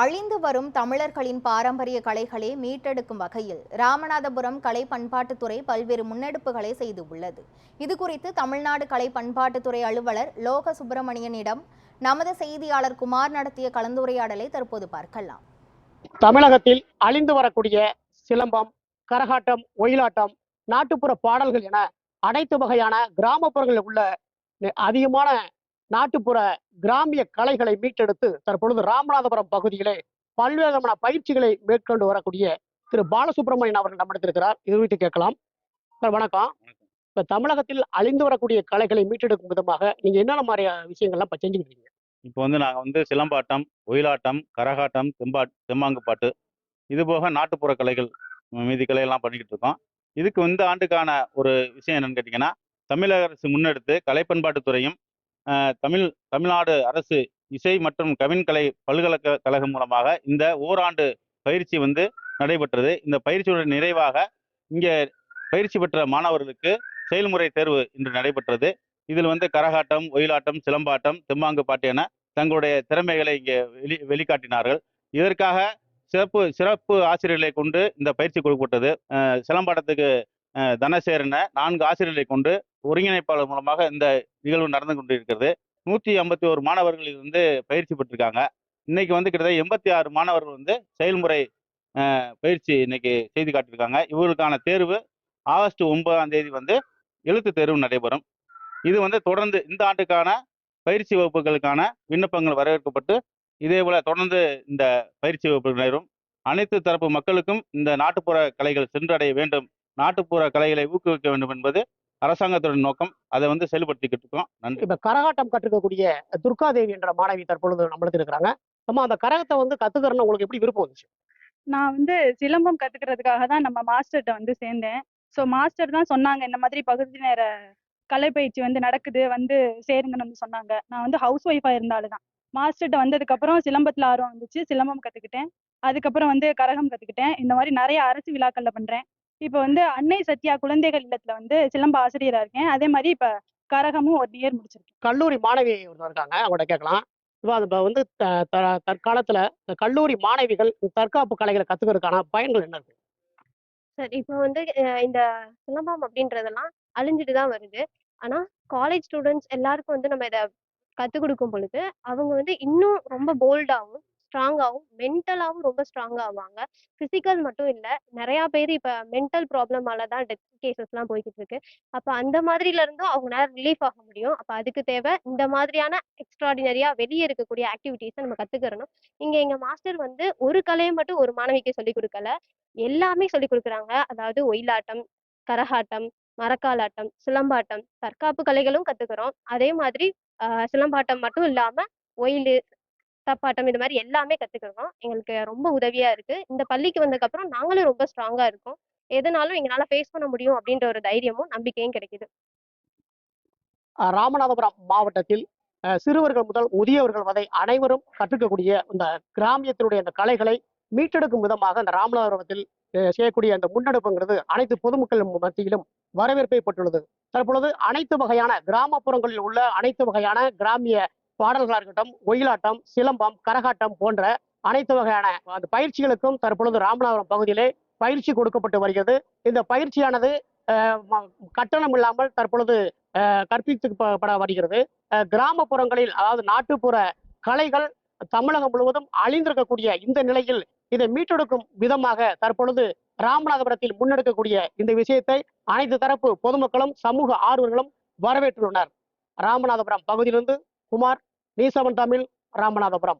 அழிந்து வரும் தமிழர்களின் பாரம்பரிய கலைகளை மீட்டெடுக்கும் வகையில் ராமநாதபுரம் கலை பண்பாட்டுத்துறை பல்வேறு முன்னெடுப்புகளை செய்து உள்ளது. இதுகுறித்து தமிழ்நாடு கலை பண்பாட்டுத்துறை அலுவலர் லோக சுப்பிரமணியனிடம் நமது செய்தியாளர் குமார் நடத்திய கலந்துரையாடலை தற்போது பார்க்கலாம். தமிழகத்தில் அழிந்து வரக்கூடிய சிலம்பம், கரகாட்டம், ஒயிலாட்டம், நாட்டுப்புற பாடல்கள் என அனைத்து வகையான கிராமப்புறங்களில் உள்ள அதிகமான நாட்டுப்புற கிராமிய கலைகளை மீட்டெடுத்து தற்பொழுது ராமநாதபுரம் பகுதியிலே பல்வேறு விதமான பயிற்சிகளை மேற்கொண்டு வரக்கூடிய திரு பாலசுப்ரமணியன் அவர்கள் நம்மிடத்திருக்கிறார். இது குறித்து கேட்கலாம். சார் வணக்கம். இப்ப தமிழகத்தில் அழிந்து வரக்கூடிய கலைகளை மீட்டெடுக்கும் விதமாக நீங்க என்னென்ன மாதிரியான விஷயங்கள்லாம் இப்ப செஞ்சுக்கிட்டு இருக்கீங்க? இப்போ நாங்கள் சிலம்பாட்டம், ஒயிலாட்டம், கரகாட்டம், தெம்மாங்கு பாட்டு, இது போக நாட்டுப்புற கலைகள் மீதி கலையெல்லாம் பண்ணிக்கிட்டு இருக்கோம். இதுக்கு இந்த ஆண்டுக்கான ஒரு விஷயம் என்னன்னு கேட்டிங்கன்னா, தமிழக அரசு முன்னெடுத்து கலை பண்பாட்டுத்துறையும் தமிழ்நாடு அரசு இசை மற்றும் கவின்கலை பல்கலைக்கழகம் மூலமாக இந்த ஓராண்டு பயிற்சி நடைபெற்றது. இந்த பயிற்சியோட நிறைவாக இங்கே பயிற்சி பெற்ற மாணவர்களுக்கு செயல்முறை தேர்வு இன்று நடைபெற்றது. இதில் கரகாட்டம், ஒயிலாட்டம், சிலம்பாட்டம், தெம்மாங்கு பாட்டு என தங்களுடைய திறமைகளை இங்கே வெளிக்காட்டினார்கள். இதற்காக சிறப்பு ஆசிரியர்களை கொண்டு இந்த பயிற்சி கொடுக்கப்பட்டது. சிலம்பாட்டத்துக்கு தனசேரன 4 ஆசிரியர்களை கொண்டு ஒருங்கிணைப்பாளர் மூலமாக இந்த நிகழ்வு நடந்து கொண்டிருக்கிறது. 151 மாணவர்கள் பயிற்சி பெற்றிருக்காங்க. இன்னைக்கு கிட்டத்தட்ட 86 மாணவர்கள் செயல்முறை பயிற்சி இன்னைக்கு செய்து காட்டியிருக்காங்க. இவர்களுக்கான தேர்வு ஆகஸ்ட் 9ஆம் தேதி எழுத்து தேர்வு நடைபெறும். இது தொடர்ந்து இந்த ஆண்டுக்கான பயிற்சி வகுப்புகளுக்கான விண்ணப்பங்கள் வரவேற்கப்பட்டு இதே போல தொடர்ந்து இந்த பயிற்சி வகுப்புகள் நடைபெறும். அனைத்து தரப்பு மக்களுக்கும் இந்த நாட்டுப்புற கலைகள் சென்றடைய வேண்டும், நாட்டுப்புற கலைகளை ஊக்குவிக்க வேண்டும் என்பது அரசாங்கத்துடைய நோக்கம். அதை செயல்படுத்திக்கிட்டு இருக்கோம். நன்றி. இப்ப கரகாட்டம் கற்றுக்கக்கூடிய துர்காதேவி என்ற மாணவி தற்பொழுது நம்மளுக்கு இருக்கிறாங்க. நம்ம அந்த கரகத்தை கத்துக்கிறோம்னு உங்களுக்கு எப்படி விருப்பம் வந்துச்சு? நான் சிலம்பம் கத்துக்கிறதுக்காக தான் நம்ம மாஸ்டர்கிட்ட சேர்ந்தேன். ஸோ மாஸ்டர் தான் சொன்னாங்க, இந்த மாதிரி பகுதி நேர கலைப்பயிற்சி நடக்குது, சேருங்கன்னு சொன்னாங்க. நான் ஹவுஸ் ஒய்ஃபா இருந்தாலும் தான் மாஸ்டர்கிட்ட வந்ததுக்கு அப்புறம் சிலம்பத்துல ஆர்வம் வந்துச்சு. சிலம்பம் கத்துக்கிட்டேன். அதுக்கப்புறம் கரகம் கத்துக்கிட்டேன். இந்த மாதிரி நிறைய அரசு விழாக்கள்ல பண்றேன். இப்போ அன்னை சத்யா குழந்தைகள் இல்லத்துல சிலம்ப ஆசிரியரா இருக்கேன். அதே மாதிரி இப்ப கரகமும் 1 இயர் முடிச்சிருக்கேன். கல்லூரி மாணவி இருக்காங்க, அவங்கள்ட்ட கேட்கலாம். இப்ப தற்காலத்துல கல்லூரி மாணவிகள் தற்காப்பு கலைகளை கத்துக்கிறதுக்கான பயன்கள் என்ன இருக்கு? சார் இப்போ இந்த சிலம்பம் அப்படின்றதெல்லாம் அழிஞ்சிட்டு தான் வருது. ஆனா காலேஜ் ஸ்டூடெண்ட்ஸ் எல்லாருக்கும் நம்ம இதை கத்துக் கொடுக்கும் பொழுது அவங்க இன்னும் ரொம்ப போல்டாகவும் ஸ்ட்ராங்காகவும் மென்டலாகவும் ரொம்ப ஸ்ட்ராங் ஆவாங்க. பிசிக்கல் மட்டும் இல்ல, நிறைய பேர் இப்ப மென்டல் ப்ராப்ளமால தான் டெத் கேசஸ்லாம் போய்கிட்டு இருக்கு. அப்ப அந்த மாதிரில இருந்தும் அவங்களால ரிலீஃப் ஆக முடியும். அப்ப அதுக்கு தேவை இந்த மாதிரியான எக்ஸ்ட்ராடினரியா வெளியே இருக்கக்கூடிய ஆக்டிவிட்டிஸை நம்ம கத்துக்கிறணும். எங்க மாஸ்டர் ஒரு கலையை மட்டும் ஒரு மாணவிக்கு சொல்லிக் கொடுக்கல, எல்லாமே சொல்லிக் கொடுக்குறாங்க. அதாவது ஒயிலாட்டம், கரகாட்டம், மரக்காலாட்டம், சிலம்பாட்டம், தற்காப்பு கலைகளும் கத்துக்கிறோம். அதே மாதிரி சிலம்பாட்டம் மட்டும் இல்லாம ஒயிலு, தப்பாட்டம், இது மாதிரி எல்லாமே கத்துக்கிறோம். எங்களுக்கு ரொம்ப உதவியா இருக்கு. இந்த பள்ளிக்கு வந்ததுக்கு அப்புறம் நாங்களும் ரொம்ப ஸ்ட்ராங்கா இருக்கோம். எதனாலும் எங்களால ஃபேஸ் பண்ண முடியும் அப்படின்ற ஒரு தைரியமும் நம்பிக்கையும் கிடைக்குது. ராமநாதபுரம் மாவட்டத்தில் சிறுவர்கள் முதல் முதியவர்கள் வரை அனைவரும் கற்றுக்கக்கூடிய இந்த கிராமியத்தினுடைய அந்த கலைகளை மீட்டெடுக்கும் விதமாக இந்த ராமநாதபுரத்தில் செய்யக்கூடிய அந்த முன்னெடுப்புங்கிறது அனைத்து பொதுமக்கள் மத்தியிலும் வரவேற்பை பெற்றுள்ளது. தற்பொழுது அனைத்து வகையான கிராமப்புறங்களில் உள்ள அனைத்து வகையான கிராமிய பாடல்களாக இருக்கட்டும், ஒயிலாட்டம், சிலம்பம், கரகாட்டம் போன்ற அனைத்து வகையான அந்த பயிற்சிகளுக்கும் தற்பொழுது ராமநாதபுரம் பகுதியிலே பயிற்சி கொடுக்கப்பட்டு வருகிறது. இந்த பயிற்சியானது கட்டணம் இல்லாமல் தற்பொழுது கற்பிக்கப்பட வருகிறது. கிராமப்புறங்களில், அதாவது நாட்டுப்புற கலைகள் தமிழகம் முழுவதும் அழிந்திருக்கக்கூடிய இந்த நிலையில் இதை மீட்டெடுக்கும் விதமாக தற்பொழுது ராமநாதபுரத்தில் முன்னெடுக்கக்கூடிய இந்த விஷயத்தை அனைத்து தரப்பு பொதுமக்களும் சமூக ஆர்வலர்களும் வரவேற்றுள்ளனர். ராமநாதபுரம் பகுதியிலிருந்து குமார், நீ7 தமிழ், ராமநாதபுரம்.